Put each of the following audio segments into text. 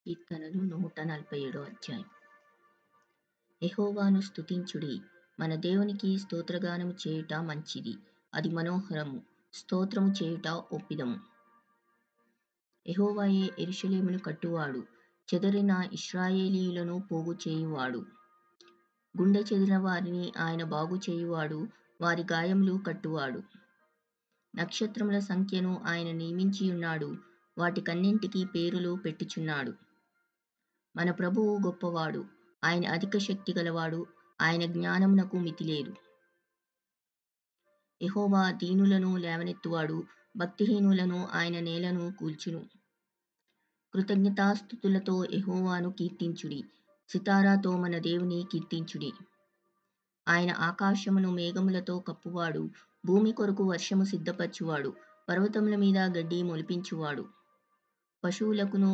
కీర్తనలు 147 అధ్యాయం. యెహోవాను స్తుతించుడి, మన దేవునికి స్తోత్రగానము చేయుట మంచిది, అది మనోహరము. స్తోత్రము చేయుట ఒప్పిదము. యెహోవాయే యెరూషలేమును కట్టువాడు, చెదరిన ఇశ్రాయేలీయులను పోగు చేయువాడు. గుండె చెదిరిన వారిని ఆయన బాగు చేయువాడు, వారి గాయములు కట్టువాడు. నక్షత్రముల సంఖ్యను ఆయన నియమించియున్నాడు, వాటికన్నింటికీ పేరులు పెట్టుచున్నాడు. మన ప్రభువు గొప్పవాడు, ఆయన అధిక శక్తి గలవాడు, ఆయన జ్ఞానమునకు మితిలేదు. యెహోవా దీనులను లేవనెత్తువాడు, భక్తిహీనులను ఆయన నేలను కూల్చును. కృతజ్ఞతాస్తుతులతో యెహోవాను కీర్తించుడి, సితారాతో మన దేవుని కీర్తించుడి. ఆయన ఆకాశమును మేఘములతో కప్పువాడు, భూమి కొరకు వర్షము సిద్ధపరచువాడు, పర్వతముల మీద గడ్డి మొలిపించువాడు. పశువులకును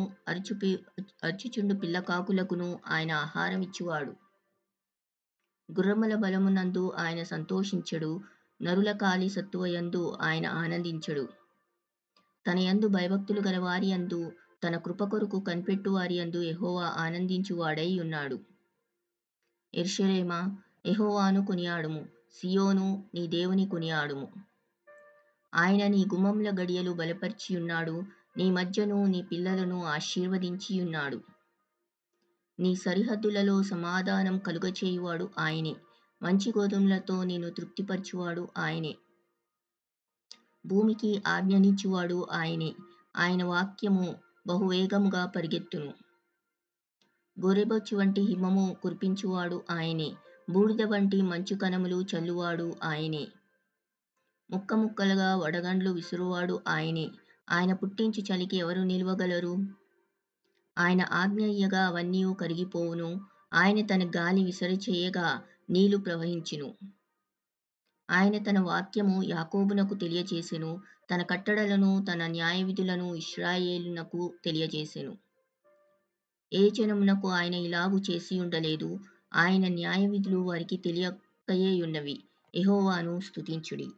అరచుచుండు పిల్లకాకులకును ఆయన ఆహారమిచ్చువాడు. గుర్రముల బలమునందు ఆయన సంతోషించడు, నరుల కాలి సత్తువయందు ఆయన ఆనందించడు. తన యందు భయభక్తులు గలవారి యందు, తన కృప కొరకు కనిపెట్టు వారి యందు యెహోవా ఆనందించువాడై ఉన్నాడు. యెరూషలేమా, యెహోవాను కొనియాడుము, సీయోను, నీ దేవుని కొనియాడుము. ఆయన నీ గుమ్మముల గడియలు బలపరిచియున్నాడు, నీ మధ్యను నీ పిల్లలను ఆశీర్వదించియున్నాడు. నీ సరిహద్దులలో సమాధానం కలుగచేయువాడు ఆయనే, మంచి గోధుమలతో నిన్ను తృప్తిపరచువాడు ఆయనే. భూమికి ఆజ్ఞనిచ్చువాడు ఆయనే, ఆయన వాక్యము బహువేగముగా పరిగెత్తును. గోరెబొచ్చు వంటి హిమము కురిపించువాడు ఆయనే, బూడిద వంటి మంచు కణములు చల్లువాడు ఆయనే. ముక్క ముక్కలుగా వడగండ్లు విసురువాడు ఆయనే, ఆయన పుట్టించు చలికి ఎవరు నిలువగలరు? ఆయన ఆజ్ఞ ఇయ్యగా అవన్నీయు కరిగిపోవును, ఆయన తన గాలి విసరిచేయగా నీళ్లు ప్రవహించును. ఆయన తన వాక్యము యాకోబునకు తెలియచేసెను, తన కట్టడలను తన న్యాయవిధులను ఇశ్రాయేలునకు తెలియజేసెను. ఏ జనమునకు ఆయన ఇలాగు చేసియుండలేదు, ఆయన న్యాయవిధులు వారికి తెలియకయేయున్నవి. యెహోవాను స్తుతించుడి.